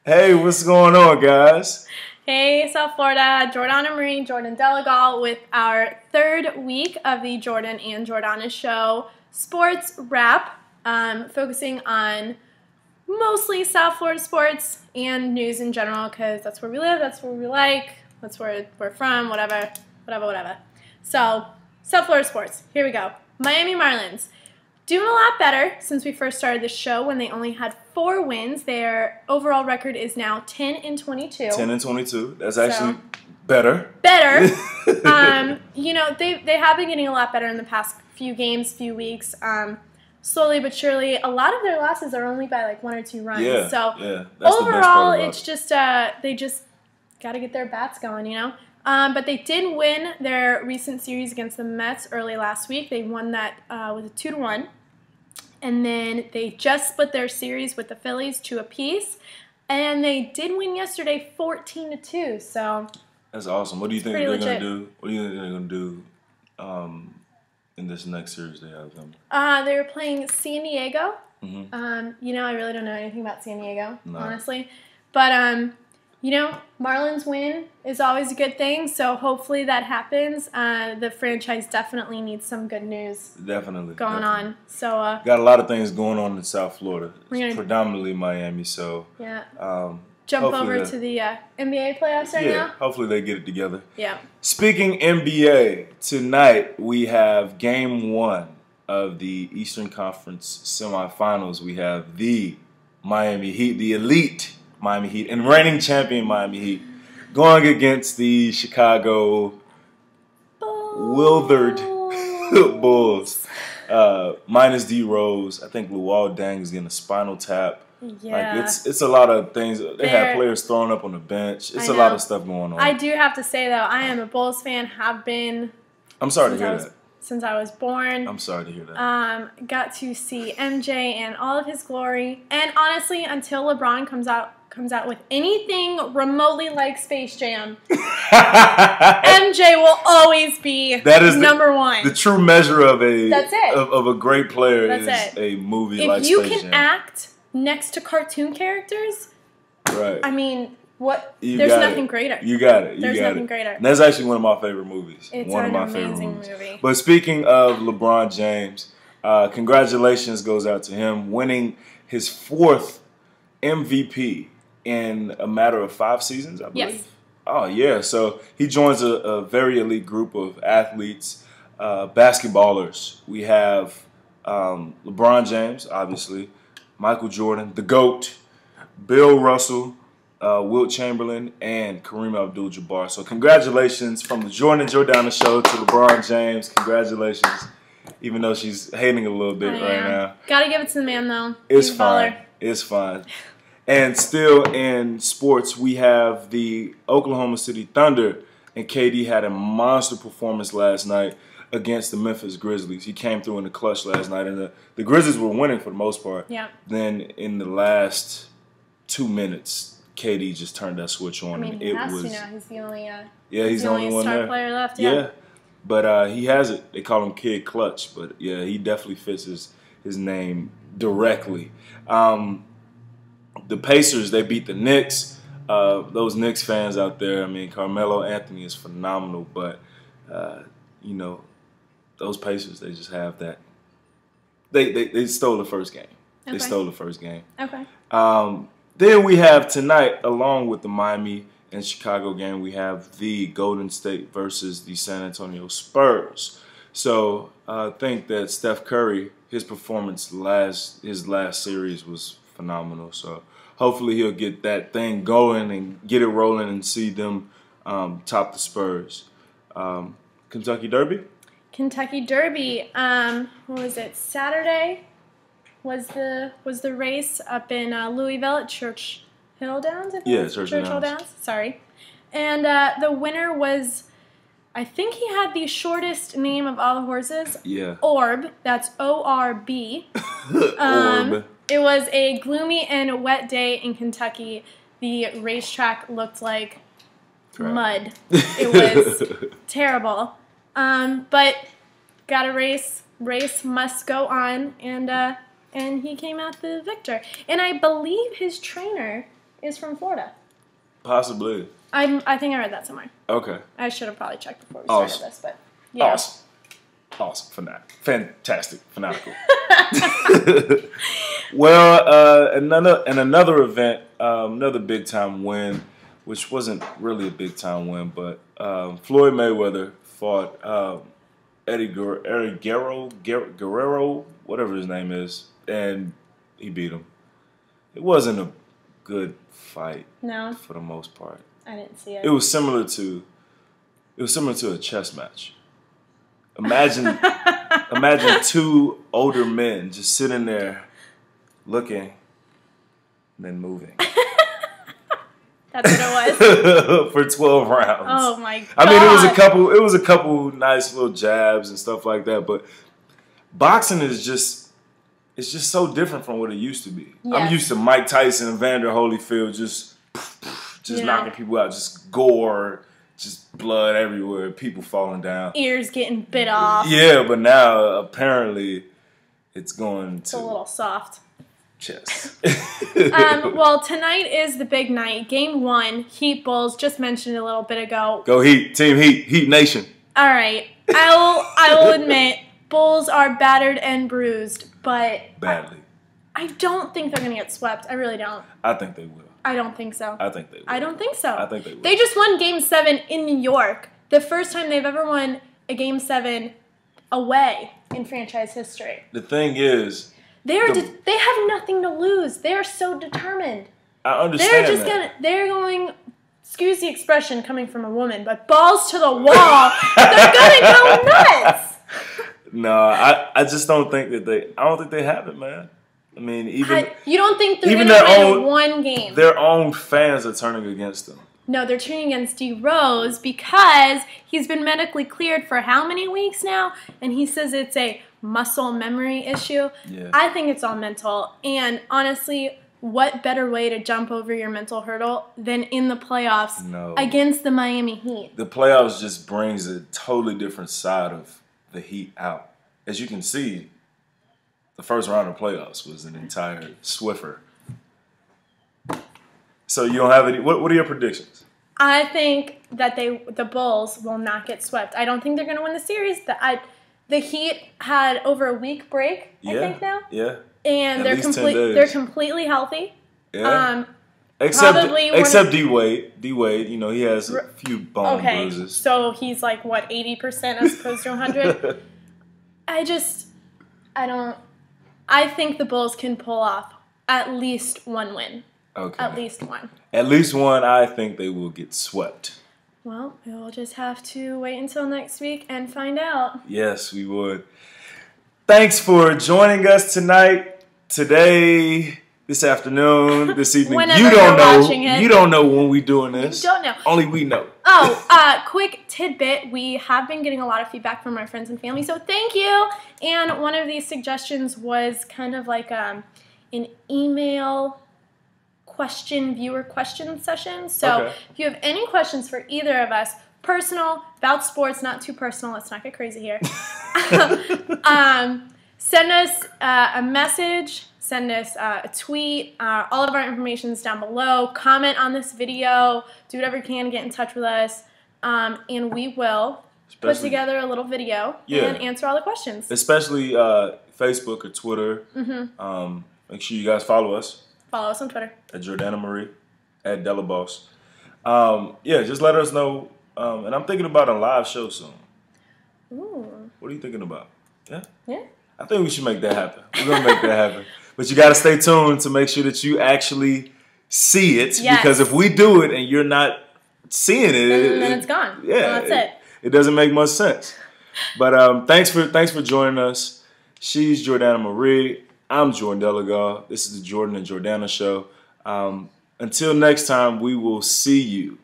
Hey, what's going on, guys? Hey, South Florida, Jordana Marie, Jordan Delegal with our third week of the Jordan and Jordana show sports wrap, focusing on mostly South Florida sports and news in general because that's where we live, that's where we like, that's where we're from, whatever. So, South Florida sports, here we go. Miami Marlins. Doing a lot better since we first started the show when they only had 4 wins. Their overall record is now 10-22. 10-22. That's actually better. Better. You know, they have been getting a lot better in the past few games, few weeks. Slowly but surely, a lot of their losses are only by like 1 or 2 runs. Yeah, so yeah. That's overall, the best part it's just they just got to get their bats going, you know. But they did win their recent series against the Mets early last week. They won that with a 2-1. And then they just split their series with the Phillies 2 apiece. And they did win yesterday 14-2. So that's awesome. What do you think they're going to do? What do you think they're going to do in this next series they have them? They're playing San Diego. Mm-hmm. You know, I really don't know anything about San Diego, honestly. But you know, Marlins win is always a good thing, so hopefully that happens. The franchise definitely needs some good news going on. So got a lot of things going on in South Florida. It's predominantly Miami, so yeah. Jump over to the NBA playoffs right now? Yeah, hopefully they get it together. Yeah. Speaking NBA, tonight we have Game 1 of the Eastern Conference semifinals. We have the Miami Heat, the elite Miami Heat, and reigning champion Miami Heat, going against the Chicago withered Bulls. Minus D Rose. I think Luol Deng is getting a spinal tap. Yeah. Like it's a lot of things. They have players thrown up on the bench. It's a lot of stuff going on. I do have to say though, I am a Bulls fan. Have been. I'm sorry to hear that. Since I was born. I'm sorry to hear that. Got to see MJ and all of his glory. And honestly, until LeBron comes out with anything remotely like Space Jam, MJ will always be number 1. The true measure of a great player is a movie like Space Jam. If you can act next to cartoon characters, right? I mean, there's nothing greater. You got it. There's nothing greater. And that's actually one of my favorite movies. It's one an of my amazing favorite movies. movie. But speaking of LeBron James, congratulations goes out to him winning his 4th MVP in a matter of 5 seasons, I believe. Yes. Oh, yeah. So he joins a very elite group of athletes, basketballers. We have LeBron James, obviously, Michael Jordan, the GOAT, Bill Russell, Wilt Chamberlain, and Kareem Abdul-Jabbar. So congratulations from the Jordan and Jordana show to LeBron James. Congratulations, even though she's hating a little bit right now. Gotta give it to the man, though. It's fine. It's fine. And still in sports, we have the Oklahoma City Thunder, and KD had a monster performance last night against the Memphis Grizzlies. He came through in the clutch last night, and the Grizzlies were winning for the most part. Yeah. Then in the last 2 minutes, KD just turned that switch on. I mean, he has to now. He's the only he's the only one star there. Player left. Yeah. But he has it. They call him Kid Clutch. But yeah, he definitely fits his name directly. The Pacers, they beat the Knicks. Those Knicks fans out there, I mean, Carmelo Anthony is phenomenal, but you know, those Pacers, they just have that. They stole the first game. Okay. They stole the first game. Okay. Then we have tonight, along with the Miami and Chicago game, we have the Golden State versus the San Antonio Spurs. So I think that Steph Curry, his performance his last series was phenomenal. So hopefully he'll get that thing going and get it rolling and see them top the Spurs. Kentucky Derby? Kentucky Derby. What was it? Saturday was the race up in Louisville at Churchill Downs? Yeah, Churchill Downs. Sorry. And the winner was, I think he had the shortest name of all the horses. Yeah. Orb. That's O-R-B. Orb. It was a gloomy and wet day in Kentucky. The racetrack looked like mud. It was terrible. But got a race. Race must go on, and he came out the victor. And I believe his trainer is from Florida. Possibly. I think I read that somewhere. Okay. I should have probably checked before we started this, but yeah. Awesome. Fantastic. Fanatical. Well, another event, another big time win, which wasn't really a big time win, but Floyd Mayweather fought Eddie Guerrero, whatever his name is, and he beat him. It wasn't a good fight. No. For the most part. I didn't see it. It was similar to a chess match. Imagine two older men just sitting there looking and then moving. That's what it was. For 12 rounds. Oh my god. I mean, it was a couple nice little jabs and stuff like that, but boxing is just so different from what it used to be. Yes. I'm used to Mike Tyson and Vander Holyfield just knocking people out, just gore, just blood everywhere, people falling down. Ears getting bit off. Yeah, but now apparently it's a little soft. Chess. Well, tonight is the big night. Game 1, Heat Bulls, just mentioned a little bit ago. Go Heat, Team Heat, Heat Nation. All right. I will admit, Bulls are battered and bruised, but badly. I don't think they're going to get swept. I really don't. I think they will. I don't think so. I think they will. I don't think so. I think they will. They just won Game 7 in New York. The first time they've ever won a Game 7 away in franchise history. The thing is, they have nothing to lose. They are so determined. I understand They're going, excuse the expression coming from a woman, but balls to the wall. They're going to go nuts. No, I just don't think that I don't think they have it, man. I mean, you don't think they're going to win one game? Their own fans are turning against them. No, they're turning against D. Rose because he's been medically cleared for how many weeks now? And he says it's a muscle memory issue. Yeah. I think it's all mental. And honestly, what better way to jump over your mental hurdle than in the playoffs against the Miami Heat? The playoffs just brings a totally different side of the Heat out. As you can see, the first round of playoffs was an entire Swiffer. So you don't have any. What are your predictions? I think that the Bulls will not get swept. I don't think they're going to win the series. The Heat had over a week break, I think now. Yeah. And they're completely healthy. Yeah. Except D Wade. D Wade, he has a few bone bruises. So he's like what, 80% as opposed to 100. I think the Bulls can pull off at least one win. Okay. At least one. At least one. I think they will get swept. Well, we'll just have to wait until next week and find out. Yes, we would. Thanks for joining us tonight, today, this afternoon, this evening. Whenever you don't know. Watching it. You don't know when we're doing this. You don't know. Only we know. Oh, quick tidbit. We have been getting a lot of feedback from our friends and family, so thank you. And one of these suggestions was kind of like an email viewer question session. So if you have any questions for either of us, personal, about sports, not too personal, let's not get crazy here, send us a message, send us a tweet. All of our information is down below. Comment on this video. Do whatever you can to get in touch with us. And we will put together a little video and answer all the questions. Especially Facebook or Twitter. Mm-hmm. Make sure you guys follow us. Follow us on Twitter. At Jordana Marie, at Delaboss. Just let us know. And I'm thinking about a live show soon. Ooh. What are you thinking about? Yeah? Yeah. I think we should make that happen. We're going to make that happen. But you got to stay tuned to make sure that you actually see it. Yes. Because if we do it and you're not seeing it, then it's gone. Yeah. That's it. It doesn't make much sense. But thanks for joining us. She's Jordana Marie. I'm Jordan Delagal. This is the Jordan and Jordana Show. Until next time, we will see you.